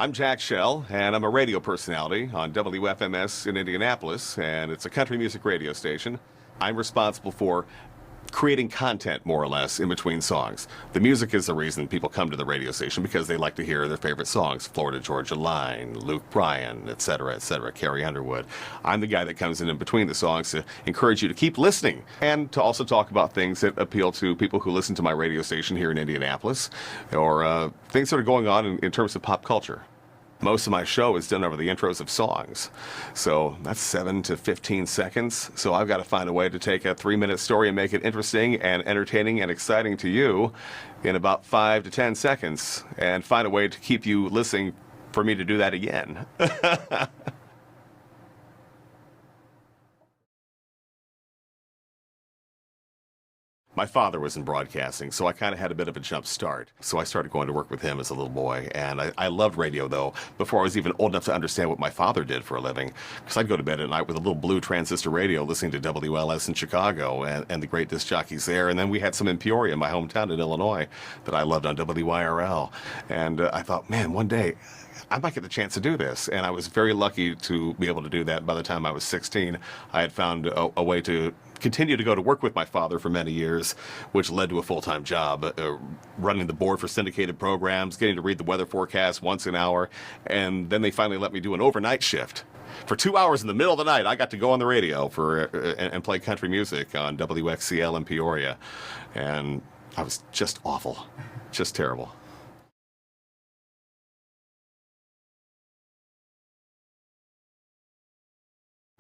I'm Jack Shell, and I'm a radio personality on WFMS in Indianapolis, and it's a country music radio station. I'm responsible for creating content, more or less, in between songs. The music is the reason people come to the radio station, because they like to hear their favorite songs. Florida Georgia Line, Luke Bryan, etc., Carrie Underwood. I'm the guy that comes in between the songs to encourage you to keep listening, and to also talk about things that appeal to people who listen to my radio station here in Indianapolis, or things that are going on in terms of pop culture. Most of my show is done over the intros of songs. So that's 7 to 15 seconds. So I've got to find a way to take a 3-minute story and make it interesting and entertaining and exciting to you in about 5 to 10 seconds, and find a way to keep you listening for me to do that again. My father was in broadcasting, so I kind of had a bit of a jump start. So I started going to work with him as a little boy, and I loved radio, though, before I was even old enough to understand what my father did for a living. Because I'd go to bed at night with a little blue transistor radio listening to WLS in Chicago and the great disc jockeys there. And then we had some in Peoria, my hometown in Illinois, that I loved on WYRL. And I thought, man, one day I might get the chance to do this. And I was very lucky to be able to do that. By the time I was 16, I had found a way to continue to go to work with my father for many years, which led to a full-time job, running the board for syndicated programs, getting to read the weather forecast once an hour, and then they finally let me do an overnight shift. For 2 hours in the middle of the night, I got to go on the radio and play country music on WXCL in Peoria, and I was just awful, just terrible.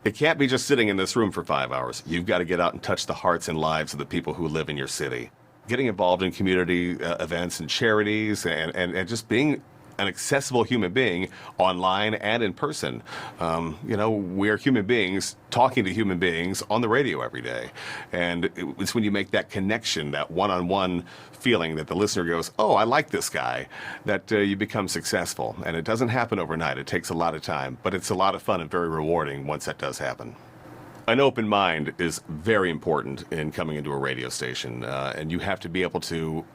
It can't be just sitting in this room for 5 hours. You've got to get out and touch the hearts and lives of the people who live in your city. Getting involved in community events and charities, and just being an accessible human being online and in person. We're human beings talking to human beings on the radio every day. And it's when you make that connection, that one-on-one feeling that the listener goes, oh, I like this guy, that you become successful. And it doesn't happen overnight. It takes a lot of time, but it's a lot of fun and very rewarding once that does happen. An open mind is very important in coming into a radio station, and you have to be able to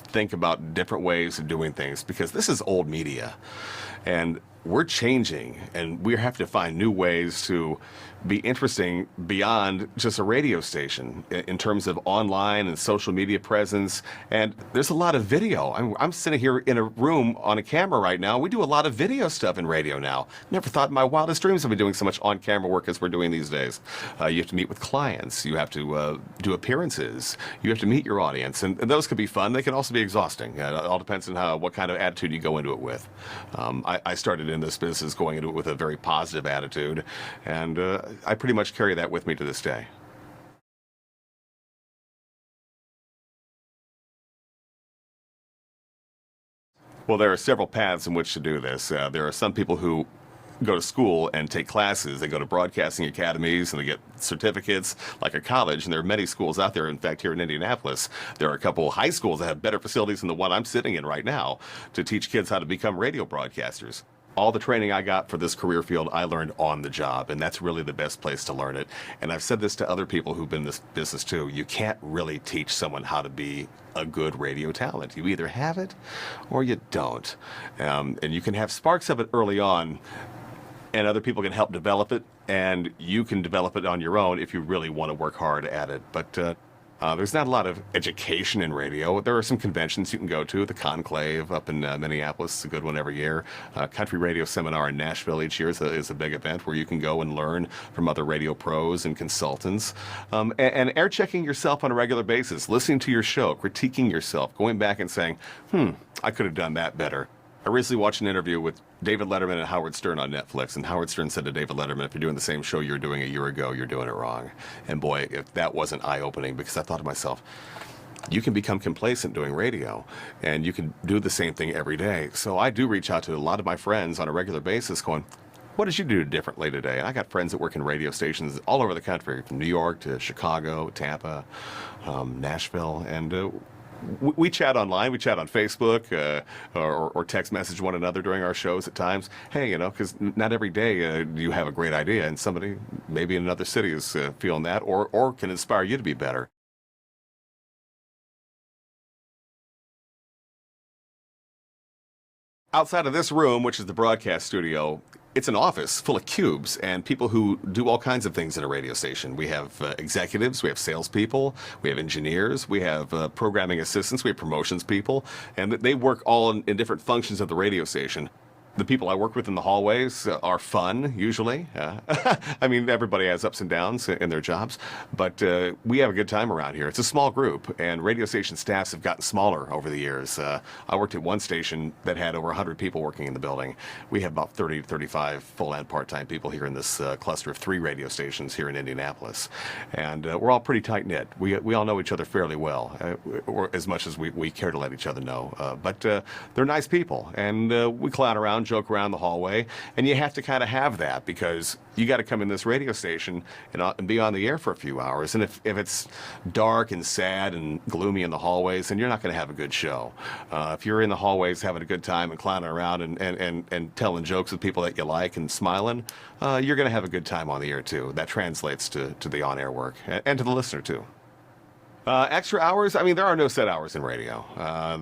think about different ways of doing things, because this is old media and we're changing, and we have to find new ways to be interesting beyond just a radio station in terms of online and social media presence. And there's a lot of video. I'm sitting here in a room on a camera right now. We do a lot of video stuff in radio now. Never thought in my wildest dreams I'd be doing so much on-camera work as we're doing these days. You have to meet with clients. You have to do appearances. You have to meet your audience. And those could be fun. They can also be exhausting. It all depends on what kind of attitude you go into it with. I started in this business going into it with a very positive attitude, and I pretty much carry that with me to this day. Well, there are several paths in which to do this. There are some people who go to school and take classes. They go to broadcasting academies and they get certificates like a college, and there are many schools out there. In fact, here in Indianapolis, there are a couple high schools that have better facilities than the one I'm sitting in right now to teach kids how to become radio broadcasters. All the training I got for this career field, I learned on the job, and that's really the best place to learn it. And I've said this to other people who've been in this business too. You can't really teach someone how to be a good radio talent. You either have it or you don't. And you can have sparks of it early on, and other people can help develop it, and you can develop it on your own if you really want to work hard at it. But there's not a lot of education in radio. There are some conventions you can go to. The Conclave up in Minneapolis is a good one every year. Country Radio Seminar in Nashville each year is a big event where you can go and learn from other radio pros and consultants. And air checking yourself on a regular basis, listening to your show, critiquing yourself, going back and saying, I could have done that better. I recently watched an interview with David Letterman and Howard Stern on Netflix, and Howard Stern said to David Letterman, if you're doing the same show you were doing a year ago, you're doing it wrong. And boy, if that wasn't eye-opening, because I thought to myself, you can become complacent doing radio, and you can do the same thing every day. So I do reach out to a lot of my friends on a regular basis going, what did you do differently today? And I got friends that work in radio stations all over the country, from New York to Chicago, Tampa, Nashville, and we chat online. We chat on Facebook or text message one another during our shows at times. Hey, because not every day do you have a great idea, and somebody maybe in another city is feeling that or can inspire you to be better. Outside of this room, which is the broadcast studio, it's an office full of cubes and people who do all kinds of things in a radio station. We have executives, we have salespeople, we have engineers, we have programming assistants, we have promotions people, and they work all in different functions of the radio station. The people I work with in the hallways are fun, usually. I mean, everybody has ups and downs in their jobs, but we have a good time around here. It's a small group, and radio station staffs have gotten smaller over the years. I worked at one station that had over 100 people working in the building. We have about 30 to 35 full and part-time people here in this cluster of 3 radio stations here in Indianapolis. And we're all pretty tight-knit. We all know each other fairly well, or as much as we care to let each other know. But they're nice people, and we clown around, joke around the hallway, and you have to kind of have that because you got to come in this radio station and be on the air for a few hours. And if it's dark and sad and gloomy in the hallways, then you're not going to have a good show. If you're in the hallways having a good time and clowning around and telling jokes with people that you like and smiling, you're going to have a good time on the air too. That translates to the on-air work and to the listener too. Extra hours? I mean, there are no set hours in radio.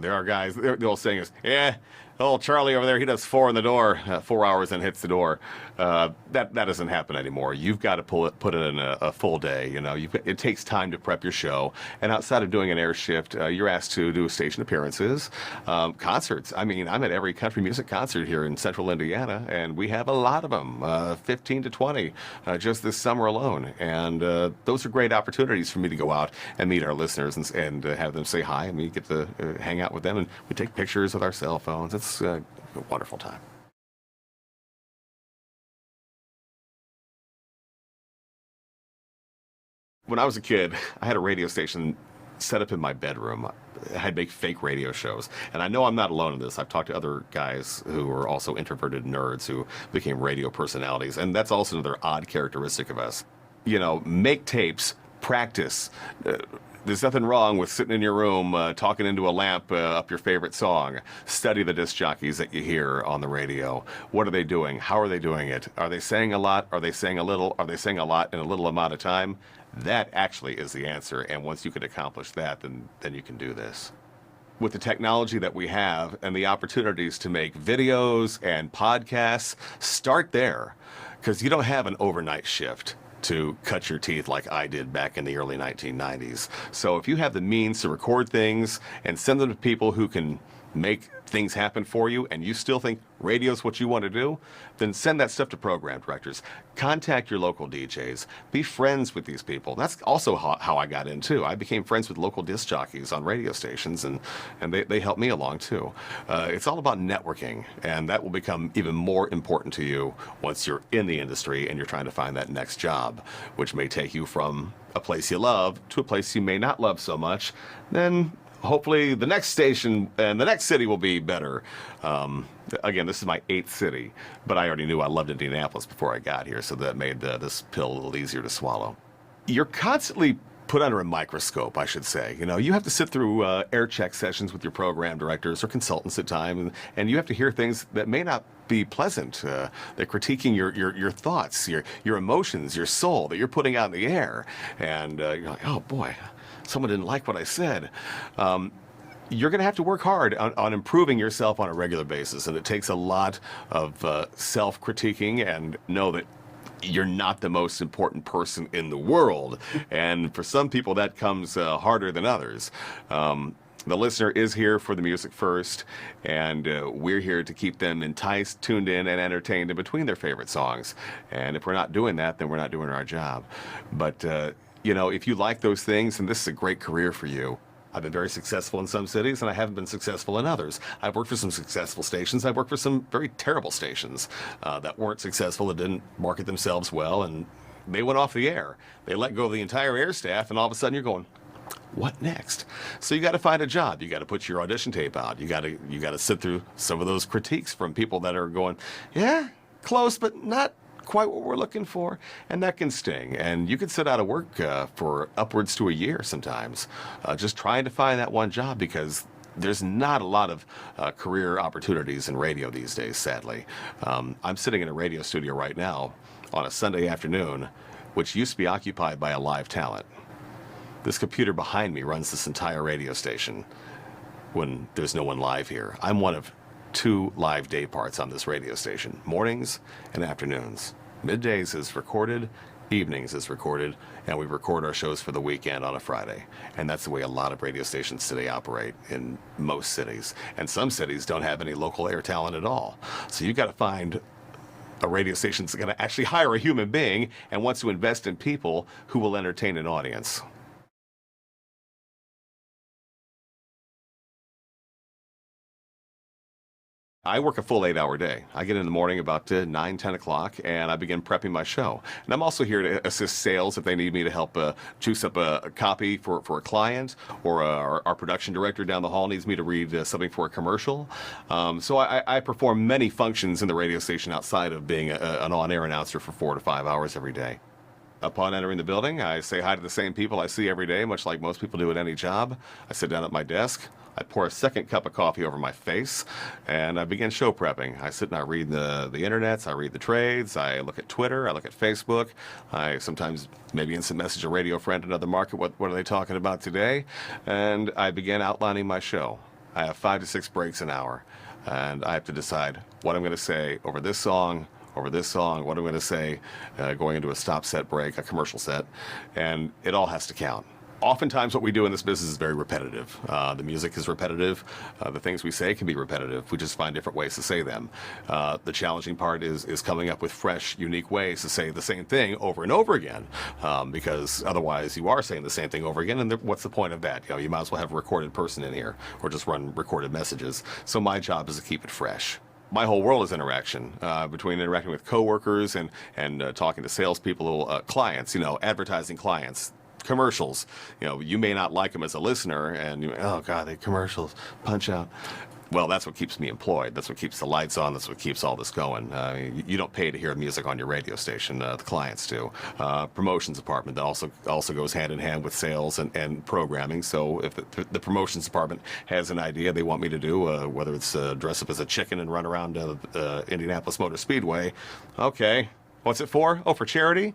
There are guys, the old saying is, yeah, old Charlie over there, he does 4 in the door, 4 hours and hits the door. That doesn't happen anymore. You've got to put it in a full day. You know, it takes time to prep your show. And outside of doing an air shift, you're asked to do station appearances, concerts. I mean, I'm at every country music concert here in central Indiana, and we have a lot of them, 15 to 20, just this summer alone. And those are great opportunities for me to go out and meet our listeners and have them say hi, and we get to hang out with them, and we take pictures with our cell phones. It's a wonderful time. When I was a kid, I had a radio station set up in my bedroom. I'd make fake radio shows. And I know I'm not alone in this. I've talked to other guys who are also introverted nerds who became radio personalities. And that's also another odd characteristic of us. You know, make tapes, practice. There's nothing wrong with sitting in your room talking into a lamp up your favorite song. Study the disc jockeys that you hear on the radio. What are they doing? How are they doing it? Are they saying a lot? Are they saying a little? Are they saying a lot in a little amount of time? That actually is the answer. And once you can accomplish that, then you can do this. With the technology that we have and the opportunities to make videos and podcasts, start there, because you don't have an overnight shift to cut your teeth like I did back in the early 1990s. So if you have the means to record things and send them to people who can make things happen for you, and you still think radio's what you want to do, then send that stuff to program directors. Contact your local DJs. Be friends with these people. That's also how I got in too. I became friends with local disc jockeys on radio stations, and they helped me along too. It's all about networking, and that will become even more important to you once you're in the industry and you're trying to find that next job, which may take you from a place you love to a place you may not love so much. Then hopefully the next station and the next city will be better. Again, this is my 8th city, but I already knew I loved Indianapolis before I got here, so that made this pill a little easier to swallow. You're constantly put under a microscope, I should say. You know, you have to sit through air check sessions with your program directors or consultants at times, and you have to hear things that may not be pleasant. They're critiquing your thoughts, your emotions, your soul that you're putting out in the air. And you're like, oh boy, someone didn't like what I said. You're going to have to work hard on improving yourself on a regular basis, and it takes a lot of self-critiquing, and know that you're not the most important person in the world. And for some people, that comes harder than others. The listener is here for the music first, and we're here to keep them enticed, tuned in, and entertained in between their favorite songs. And if we're not doing that, then we're not doing our job. But you know, if you like those things, then this is a great career for you. I've been very successful in some cities, and I haven't been successful in others. I've worked for some successful stations. I've worked for some very terrible stations that weren't successful, that didn't market themselves well, and they went off the air. They let go of the entire air staff, and all of a sudden you're going, what next? So you got to find a job. You got to put your audition tape out. You got to sit through some of those critiques from people that are going, yeah, close, but not quite what we're looking for, and that can sting. And you can sit out of work for upwards to a year sometimes, just trying to find that one job, because there's not a lot of career opportunities in radio these days, sadly. I'm sitting in a radio studio right now on a Sunday afternoon, which used to be occupied by a live talent. This computer behind me runs this entire radio station when there's no one live here. I'm one of two live day parts on this radio station, mornings and afternoons. Middays is recorded, evenings is recorded, and we record our shows for the weekend on a Friday. And that's the way a lot of radio stations today operate in most cities. And some cities don't have any local air talent at all. So you've got to find a radio station that's going to actually hire a human being and wants to invest in people who will entertain an audience. I work a full 8-hour day. I get in the morning about 9, 10 o'clock, and I begin prepping my show. And I'm also here to assist sales if they need me to help juice up a copy for a client, or our production director down the hall needs me to read something for a commercial. So I perform many functions in the radio station outside of being an on-air announcer for 4 to 5 hours every day. Upon entering the building, I say hi to the same people I see every day, much like most people do at any job. I sit down at my desk. I pour a second cup of coffee over my face, and I begin show prepping. I sit and I read the internets, I read the trades, I look at Twitter, I look at Facebook. I sometimes maybe instant message a radio friend in another market, what are they talking about today? And I begin outlining my show. I have 5 to 6 breaks an hour, and I have to decide what I'm going to say over this song, what I'm going to say going into a stop set break, a commercial set, and it all has to count. Oftentimes what we do in this business is very repetitive. The music is repetitive. The things we say can be repetitive. We just find different ways to say them. The challenging part is coming up with fresh, unique ways to say the same thing over and over again, because otherwise you are saying the same thing over again, and what's the point of that? You might as well have a recorded person in here or just run recorded messages. So my job is to keep it fresh. My whole world is interaction, between interacting with coworkers and talking to salespeople, clients, advertising clients, commercials. You may not like them as a listener, and oh God, they commercials, punch out. Well, that's what keeps me employed. That's what keeps the lights on. That's what keeps all this going. You don't pay to hear music on your radio station. The clients do. Promotions department that also goes hand in hand with sales and programming. So if the promotions department has an idea they want me to do, whether it's dress up as a chicken and run around Indianapolis Motor Speedway, okay. What's it for? Oh, for charity?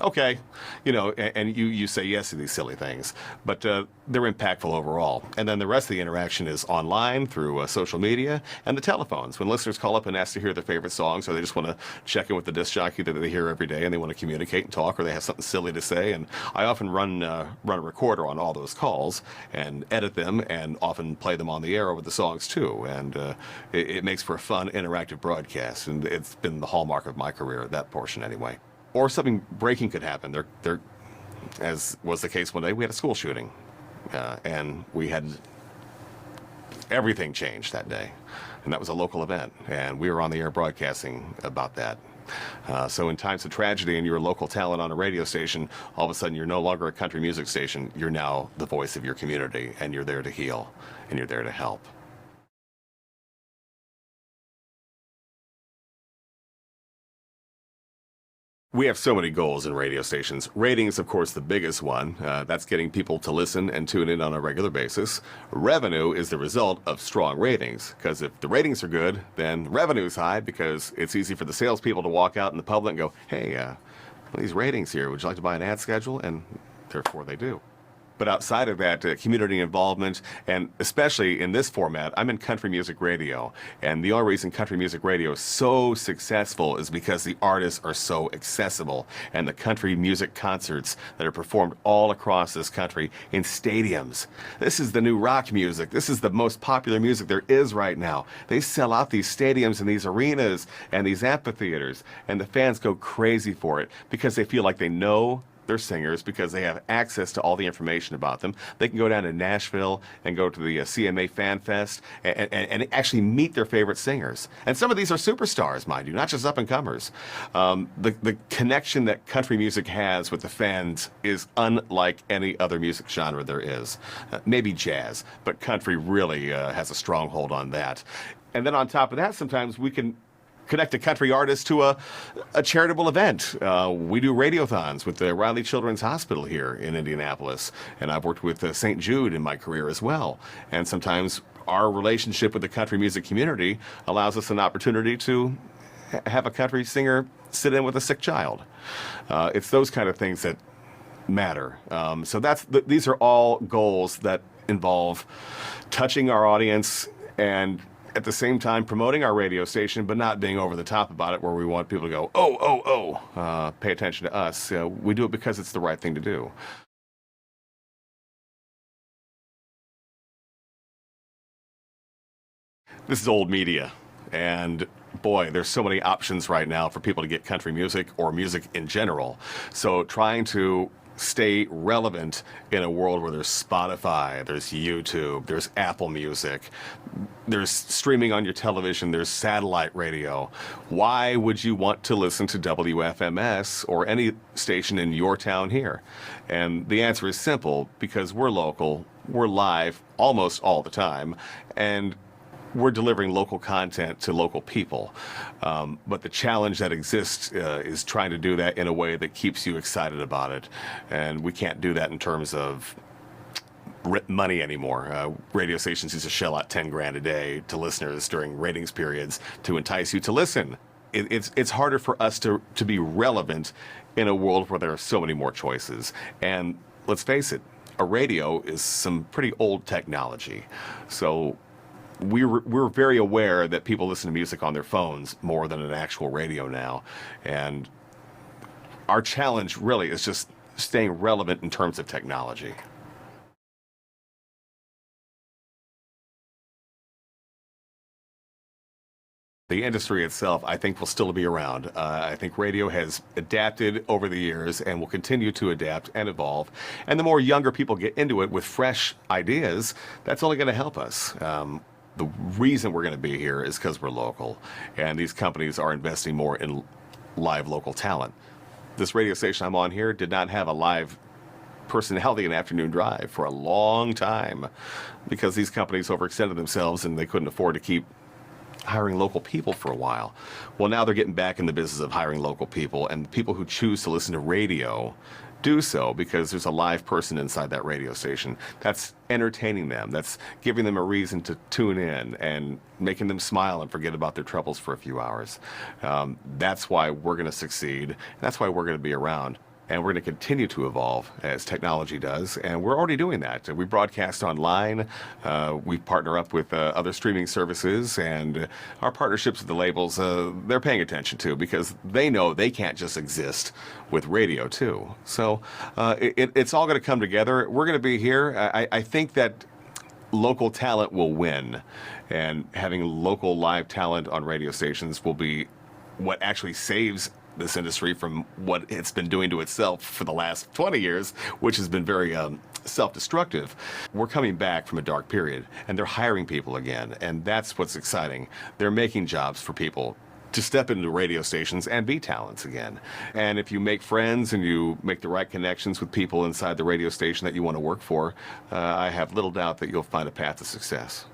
Okay, and you say yes to these silly things, but they're impactful overall. And then the rest of the interaction is online through social media and the telephones. When listeners call up and ask to hear their favorite songs, or they just want to check in with the disc jockey that they hear every day, and they want to communicate and talk, or they have something silly to say, and I often run a recorder on all those calls and edit them, and often play them on the air over the songs too. And it makes for a fun, interactive broadcast, and it's been the hallmark of my career, that portion anyway. Or something breaking could happen. There, as was the case one day, we had a school shooting, and we had everything changed that day, and that was a local event, and we were on the air broadcasting about that. So in times of tragedy and you're a local talent on a radio station, all of a sudden you're no longer a country music station. You're now the voice of your community, and you're there to heal, and you're there to help. We have so many goals in radio stations. Ratings, of course, the biggest one. That's getting people to listen and tune in on a regular basis. Revenue is the result of strong ratings, because if the ratings are good, then revenue is high, because it's easy for the salespeople to walk out in the public and go, hey, these ratings here, would you like to buy an ad schedule? And therefore they do. But outside of that, community involvement, and especially in this format, I'm in country music radio. And the only reason country music radio is so successful is because the artists are so accessible. And the country music concerts that are performed all across this country in stadiums. This is the new rock music. This is the most popular music there is right now. They sell out these stadiums and these arenas and these amphitheaters. And the fans go crazy for it because they feel like they know their singers, because they have access to all the information about them. They can go down to Nashville and go to the CMA Fan Fest and actually meet their favorite singers. And some of these are superstars, mind you, not just up-and-comers. The connection that country music has with the fans is unlike any other music genre there is. Maybe jazz, but country really has a stronghold on that. And then on top of that, sometimes we can connect a country artist to a charitable event. We do radiothons with the Riley Children's Hospital here in Indianapolis, and I've worked with St. Jude in my career as well. And sometimes our relationship with the country music community allows us an opportunity to have a country singer sit in with a sick child. It's those kind of things that matter. So these are all goals that involve touching our audience and at the same time promoting our radio station, but not being over the top about it, where we want people to go, oh, oh, oh, pay attention to us. We do it because it's the right thing to do. This is old media, and boy, there's so many options right now for people to get country music or music in general. So trying to stay relevant in a world where there's Spotify, there's YouTube, there's Apple Music, there's streaming on your television, there's satellite radio. Why would you want to listen to WFMS or any station in your town here? And the answer is simple: because we're local, we're live almost all the time, and we're delivering local content to local people. But the challenge that exists is trying to do that in a way that keeps you excited about it. And we can't do that in terms of money anymore. Radio stations used to shell out 10 grand a day to listeners during ratings periods to entice you to listen. It's harder for us to be relevant in a world where there are so many more choices. And let's face it, a radio is some pretty old technology. So we're very aware that people listen to music on their phones more than an actual radio now. And our challenge really is just staying relevant in terms of technology. The industry itself, I think, will still be around. I think radio has adapted over the years and will continue to adapt and evolve. And the more younger people get into it with fresh ideas, that's only going to help us. The reason we're going to be here is because we're local, and these companies are investing more in live local talent. This radio station I'm on here did not have a live personality in Afternoon Drive for a long time because these companies overextended themselves and they couldn't afford to keep hiring local people for a while. Well, now they're getting back in the business of hiring local people, and people who choose to listen to radio do so because there's a live person inside that radio station that's entertaining them, that's giving them a reason to tune in and making them smile and forget about their troubles for a few hours. That's why we're going to succeed, and that's why we're going to be around. And we're going to continue to evolve as technology does, and we're already doing that. We broadcast online, we partner up with other streaming services, and our partnerships with the labels, they're paying attention to, because they know they can't just exist with radio too. So it's all going to come together. We're going to be here. I think that local talent will win, and having local live talent on radio stations will be what actually saves this industry from what it's been doing to itself for the last 20 years, which has been very self-destructive. We're coming back from a dark period, and they're hiring people again, and that's what's exciting. They're making jobs for people to step into radio stations and be talents again. And if you make friends and you make the right connections with people inside the radio station that you want to work for, I have little doubt that you'll find a path to success.